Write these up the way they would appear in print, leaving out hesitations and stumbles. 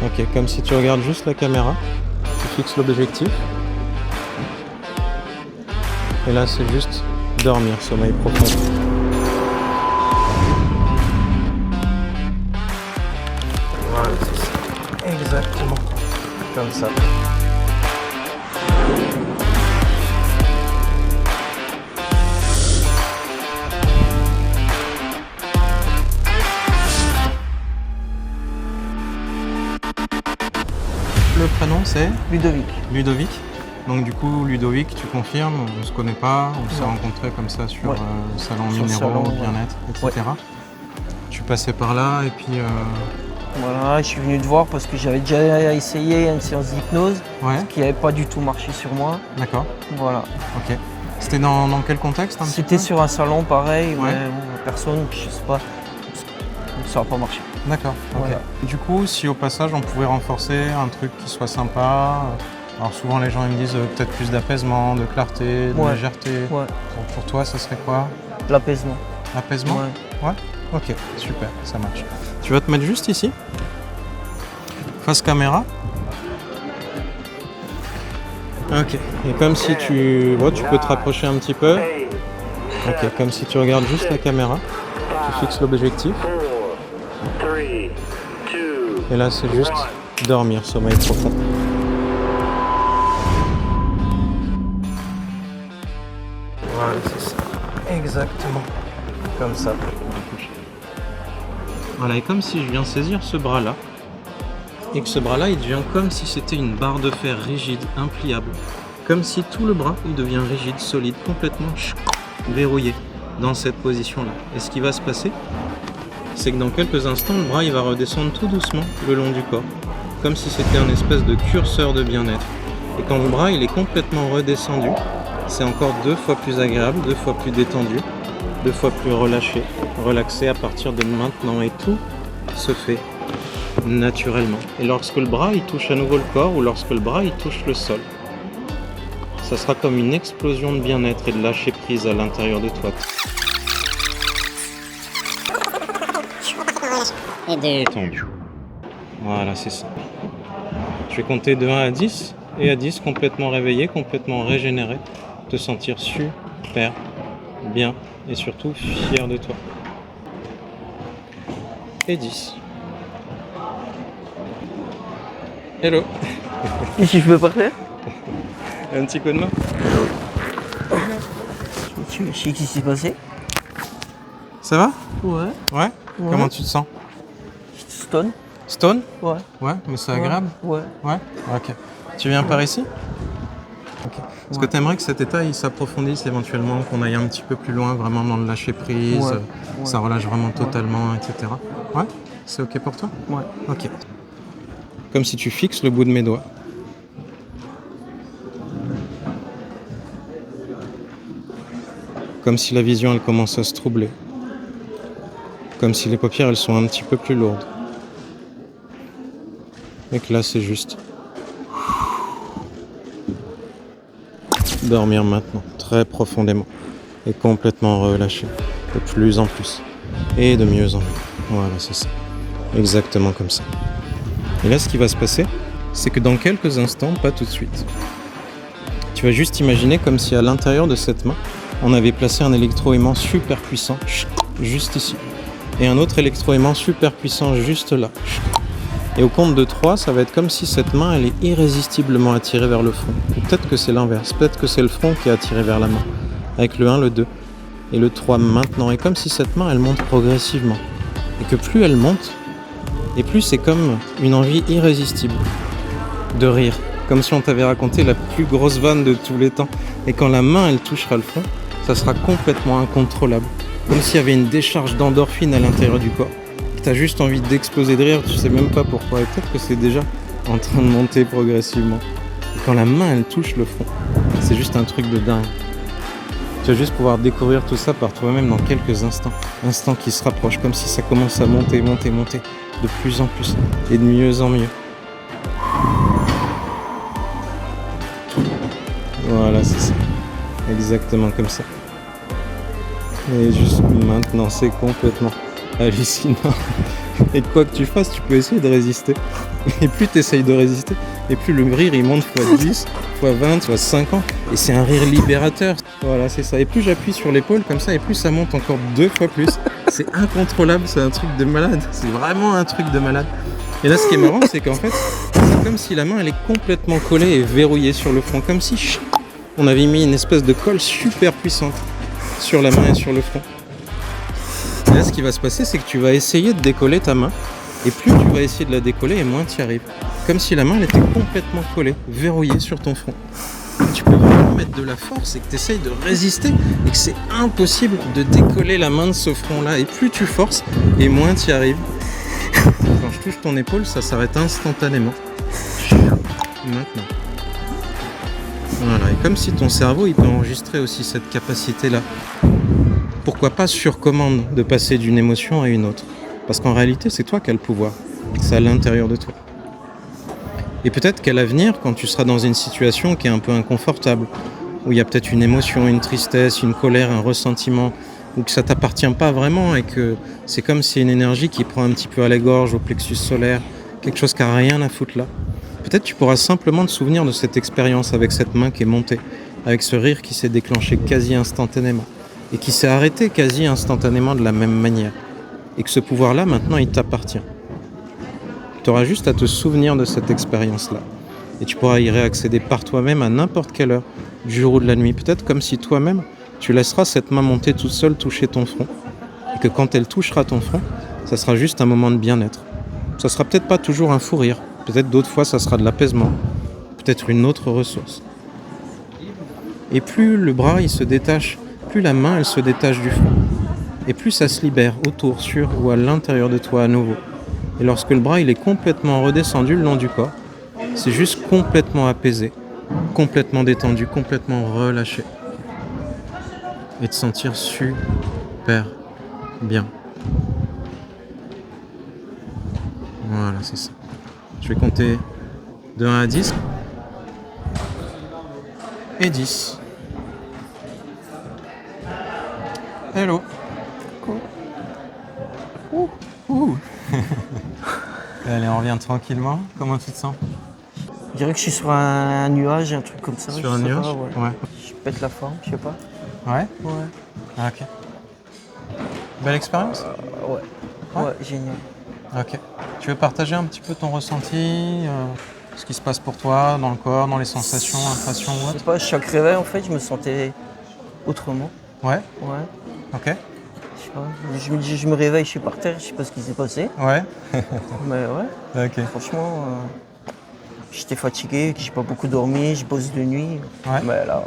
Ok, comme si tu regardes juste la caméra, tu fixes l'objectif. Et là, c'est juste dormir, sommeil profond. Voilà, c'est ça. Exactement comme ça. Le prénom c'est Ludovic. Ludovic. Donc du coup, Ludovic, tu confirmes, on se connaît pas, on s'est rencontrés comme ça sur salon Sur minéraux, salon, bien-être, etc. Tu passais par là et puis... Voilà, je suis venu te voir parce que j'avais déjà essayé une séance d'hypnose Ouais, qui n'avait pas du tout marché sur moi. d'accord, Voilà. ok. C'était dans quel contexte un petit C'était peu sur un salon pareil, Ouais. mais bon, personne, je sais pas, ça n'a pas marché. D'accord, ok. Voilà. Du coup, si au passage on pouvait renforcer un truc qui soit sympa, alors souvent les gens ils me disent peut-être plus d'apaisement, de clarté, de légèreté. Ouais, Pour toi, ça serait quoi? l'apaisement. Apaisement? Ouais. Ouais. Ok, super, ça marche. Tu vas te mettre juste ici, face caméra. Ok, et comme si tu peux te rapprocher un petit peu. Ok, comme si tu regardes juste la caméra, tu fixes l'objectif. Et là, c'est juste dormir, sommeil profond. Voilà, c'est ça. Exactement comme ça. Voilà, et comme si je viens saisir ce bras-là, et que ce bras-là, il devient comme si c'était une barre de fer rigide, impliable. Comme si tout le bras, il devient rigide, solide, complètement verrouillé dans cette position-là. Et ce qui va se passer, c'est que dans quelques instants, le bras, il va redescendre tout doucement le long du corps, comme si c'était un espèce de curseur de bien-être. Et quand le bras, il est complètement redescendu, c'est encore 2 fois plus agréable, 2 fois plus détendu, 2 fois plus relâché, relaxé à partir de maintenant. Et tout se fait naturellement. Et lorsque le bras il touche à nouveau le corps ou lorsque le bras il touche le sol, ça sera comme une explosion de bien-être et de lâcher prise à l'intérieur de toi. Et de... Tendu. Voilà, c'est ça. Je vais compter de 1 à 10 et à 10 complètement réveillé, complètement régénéré, te sentir super bien et surtout fier de toi. Et 10. Hello. Et si je peux parler? Un petit coup de main. Tu sais ce qui s'est passé? Ça va? Ouais. Ouais. Comment tu te sens? Stone? Stone? Ouais. Ouais, mais c'est agréable? Ouais. Ouais. Ok. Tu viens par ici? Ok. Est-ce que tu aimerais que cet état il s'approfondisse éventuellement, qu'on aille un petit peu plus loin, vraiment dans le lâcher prise, ça relâche vraiment totalement, etc. Ouais? C'est ok pour toi? Ouais. Ok. Comme si tu fixes le bout de mes doigts. Comme si la vision elle commence à se troubler. Comme si les paupières elles sont un petit peu plus lourdes. Et que là c'est juste dormir maintenant, très profondément. Et complètement relâché. De plus en plus. Et de mieux en mieux. Voilà, c'est ça. Exactement comme ça. Et là ce qui va se passer, c'est que dans quelques instants, pas tout de suite, tu vas juste imaginer comme si à l'intérieur de cette main, on avait placé un électroaimant super puissant, juste ici. Et un autre électroaimant super puissant juste là. Et au compte de 3, ça va être comme si cette main, elle est irrésistiblement attirée vers le front. Ou peut-être que c'est l'inverse, peut-être que c'est le front qui est attiré vers la main. Avec le 1, le 2 et le 3 maintenant. Et comme si cette main, elle monte progressivement. Et que plus elle monte, et plus c'est comme une envie irrésistible de rire. Comme si on t'avait raconté la plus grosse vanne de tous les temps. Et quand la main, elle touchera le front, ça sera complètement incontrôlable. Comme s'il y avait une décharge d'endorphine à l'intérieur du corps. T'as juste envie d'exploser de rire, tu sais même pas pourquoi. Et peut-être que c'est déjà en train de monter progressivement. Et quand la main, elle touche le front, c'est juste un truc de dingue. Tu vas juste pouvoir découvrir tout ça par toi-même dans quelques instants. Instants qui se rapprochent, comme si ça commence à monter, monter, monter. De plus en plus. Et de mieux en mieux. Voilà, c'est ça. Exactement comme ça. Et juste maintenant, c'est complètement hallucinant. Et quoi que tu fasses, tu peux essayer de résister. Et plus tu essayes de résister, et plus le rire il monte x 10, x 20, x 50. Et c'est un rire libérateur. Voilà, c'est ça. Et plus j'appuie sur l'épaule comme ça, et plus ça monte encore 2 fois plus. C'est incontrôlable, c'est un truc de malade. C'est vraiment un truc de malade. Et là, ce qui est marrant, c'est qu'en fait, c'est comme si la main elle est complètement collée et verrouillée sur le front. Comme si on avait mis une espèce de colle super puissante sur la main et sur le front. Et là, ce qui va se passer, c'est que tu vas essayer de décoller ta main. Et plus tu vas essayer de la décoller, et moins tu y arrives. Comme si la main elle était complètement collée, verrouillée sur ton front. Et tu peux vraiment mettre de la force et que tu essayes de résister et que c'est impossible de décoller la main de ce front-là. Et plus tu forces, et moins tu y arrives. Quand je touche ton épaule, ça s'arrête instantanément. Maintenant. Voilà, et comme si ton cerveau il peut enregistrer aussi cette capacité-là. Pourquoi pas sur commande de passer d'une émotion à une autre. Parce qu'en réalité, c'est toi qui as le pouvoir. C'est à l'intérieur de toi. Et peut-être qu'à l'avenir, quand tu seras dans une situation qui est un peu inconfortable, où il y a peut-être une émotion, une tristesse, une colère, un ressentiment, ou que ça ne t'appartient pas vraiment et que c'est comme si une énergie qui prend un petit peu à la gorge, au plexus solaire, quelque chose qui n'a rien à foutre là. Peut-être tu pourras simplement te souvenir de cette expérience avec cette main qui est montée, avec ce rire qui s'est déclenché quasi instantanément et qui s'est arrêté quasi instantanément de la même manière. Et que ce pouvoir-là, maintenant, il t'appartient. Tu auras juste à te souvenir de cette expérience-là. Et tu pourras y réaccéder par toi-même à n'importe quelle heure, du jour ou de la nuit. Peut-être comme si toi-même, tu laisseras cette main monter toute seule toucher ton front. Et que quand elle touchera ton front, ça sera juste un moment de bien-être. Ça sera peut-être pas toujours un fou rire. Peut-être d'autres fois, ça sera de l'apaisement. Peut-être une autre ressource. Et plus le bras, il se détache, plus la main, elle se détache du front. Et plus ça se libère autour, sur ou à l'intérieur de toi à nouveau. Et lorsque le bras il est complètement redescendu le long du corps, c'est juste complètement apaisé, complètement détendu, complètement relâché. Et te sentir super bien. Voilà, c'est ça. Je vais compter de 1 à 10. Et 10. Hello. Allez, on revient tranquillement. Comment tu te sens? Je dirais que je suis sur un nuage, un truc comme ça. Sur un nuage? Ouais. Je pète la forme, je sais pas. Ouais? Ouais. Ah, ok. Belle expérience? Ouais, génial. Ok. Tu veux partager un petit peu ton ressenti, ce qui se passe pour toi, dans le corps, dans les sensations, impressions ou Je autre? sais pas, chaque réveil, en fait, je me sentais autrement. Ouais? Ouais. Ok. Je sais pas. Je me dis, je me réveille, je suis par terre, je sais pas ce qui s'est passé. Ouais? Mais ouais, Ok. franchement, j'étais fatigué, j'ai pas beaucoup dormi, je bosse de nuit. Ouais. Mais là,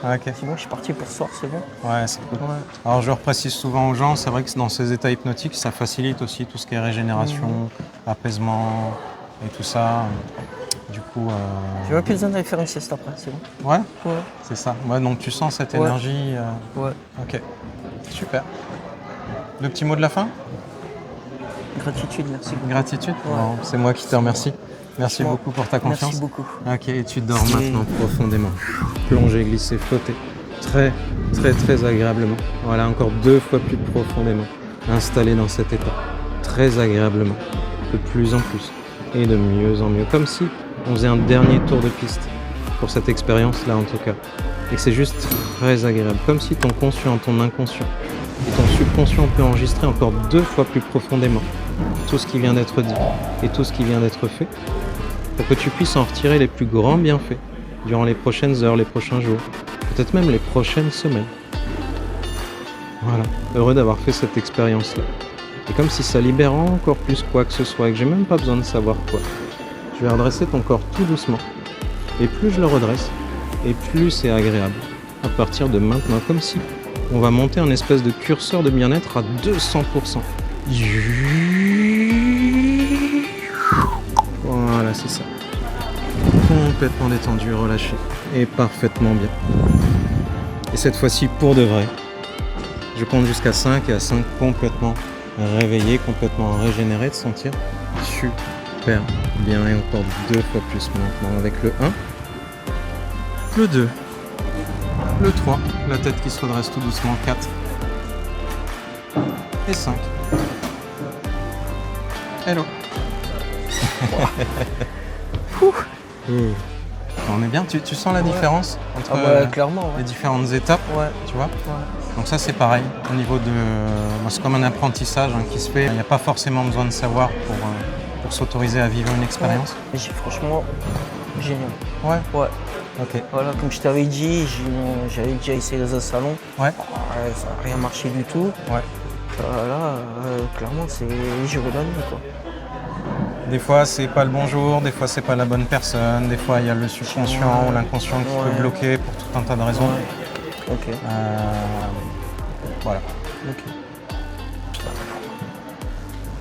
Ok. c'est bon, je suis parti pour ce soir, c'est bon. Ouais, c'est cool. Ouais. Alors je reprécise souvent aux gens, c'est vrai que dans ces états hypnotiques, ça facilite aussi tout ce qui est régénération, apaisement et tout ça. Du coup... J'ai même plus besoin d'aller faire une sieste après, c'est bon. Ouais, Ouais. c'est ça. Ouais, donc tu sens cette Ouais. énergie. Ouais. Ok, super. Le petit mot de la fin? Gratitude, merci beaucoup. Gratitude. Ouais. Bon, c'est moi qui te remercie. Merci Moi. beaucoup pour ta confiance. Merci beaucoup. Ok, et tu dors maintenant profondément. Plonger, glisser, flotter. Très, très, très agréablement. Voilà, encore 2 fois plus profondément. Installé dans cet état. Très agréablement. De plus en plus. Et de mieux en mieux. Comme si on faisait un dernier tour de piste. Pour cette expérience-là, en tout cas. Et que c'est juste très agréable. Comme si ton conscient, ton inconscient et ton subconscient peut enregistrer encore 2 fois plus profondément tout ce qui vient d'être dit et tout ce qui vient d'être fait pour que tu puisses en retirer les plus grands bienfaits durant les prochaines heures, les prochains jours, peut-être même les prochaines semaines. Voilà, heureux d'avoir fait cette expérience-là. Et comme si ça libère encore plus quoi que ce soit et que j'ai même pas besoin de savoir quoi. Je vais redresser ton corps tout doucement. Et plus je le redresse, et plus c'est agréable. À partir de maintenant, comme si on va monter un espèce de curseur de bien-être à 200%. Voilà, c'est ça. Complètement détendu, relâché. Et parfaitement bien. Et cette fois-ci, pour de vrai, je compte jusqu'à 5 et à 5 complètement réveillé, complètement régénéré, de sentir super bien. Et encore 2 fois plus maintenant avec le 1, le 2, le 3, la tête qui se redresse tout doucement, 4 et 5. Hello. On est bien, tu sens la différence entre clairement, les différentes étapes, tu vois. Donc ça c'est pareil, au niveau de... c'est comme un apprentissage qui se fait, il n'y a pas forcément besoin de savoir pour s'autoriser à vivre une expérience. Franchement, génial. Ouais. Ok. Voilà, comme je t'avais dit, j'avais déjà essayé dans un salon. Ouais. Ça n'a rien marché du tout. Ouais. Là, clairement, c'est les jours de la nuit, quoi. Des fois, c'est pas le bon jour, des fois, c'est pas la bonne personne, des fois, il y a le subconscient ou l'inconscient qui peut bloquer pour tout un tas de raisons. Ok. Voilà. Ok.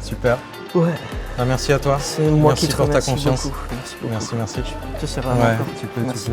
Super. Ouais. Merci à toi. C'est moi merci qui te pour ta remercie confiance. beaucoup. Merci beaucoup. Merci. Je te serai Ouais, encore. tu peux. Merci.